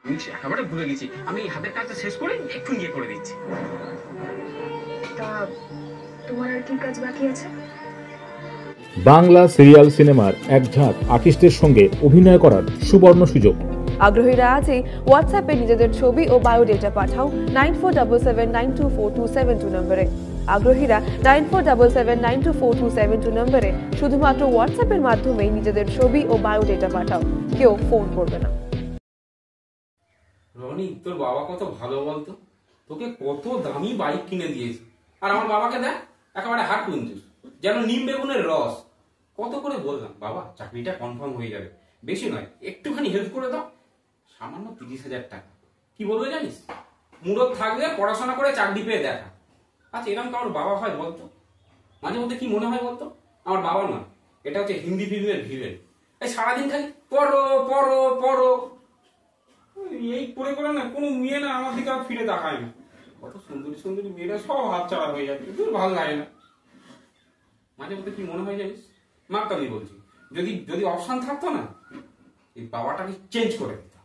আমি একেবারে ভুলে গেছি, আমি হাতের কাজটা শেষ করে একটু গিয়ে করে দিচ্ছি। তা তোমার আর কি কাজ বাকি আছে? বাংলা সিরিয়াল সিনেমার এক ঝাঁক আর্টিস্টের সঙ্গে অভিনয় করার সুবর্ণ সুযোগ। আগ্রহীরা আজই হোয়াটসঅ্যাপে নিজেদের ছবি ও বায়োডেটা পাঠাও 9477924272 নম্বরে। আগ্রহীরা 9477924272 নম্বরে শুধুমাত্র হোয়াটসঅ্যাপের মাধ্যমেই নিজেদের ছবি ও বায়োডেটা পাঠাও, কেউ ফোন করবে না। রনি, তোর বাবা কত ভালো বলতো, তোকে কত দামি বাইক কিনে দিয়েছে, আর আমার বাবাকে দেখ একেবারে হাট কুঞ্জুস, যেন নিম বেগুনের রস। কত করে বললাম বাবা চাকরিটা কনফার্ম হয়ে যাবে, বেশি নয় একটুখানি হেল্প করে দাও, সামান্য 30,000 টাকা। কি বলবে জানিস, মুরত থাকলে পড়াশোনা করে চাকরি পেয়ে দেখা। আচ্ছা এরকম কারোর বাবা হয় বলতো? মাঝে মধ্যে কি মনে হয় বলতো, আমার বাবা না, এটা হচ্ছে হিন্দি ফিল্মের ভিলেন। এই সারাদিন খালি পড়ো পড়ো পড়ো, এই করে করে না কোনো মেয়ে না আমার দিকে আর ফিরে তাকায় না। কত সুন্দরী সুন্দরী মেয়েরা সব হাত ছাড়া হয়ে যাচ্ছে, তোর ভালো লাগে না। মাঝে মধ্যে কি মনে হয় জানিস, মাকে আমি বলছি, যদি যদি অপশন থাকতো না, এই বাবাটাকে চেঞ্জ করে দিতাম।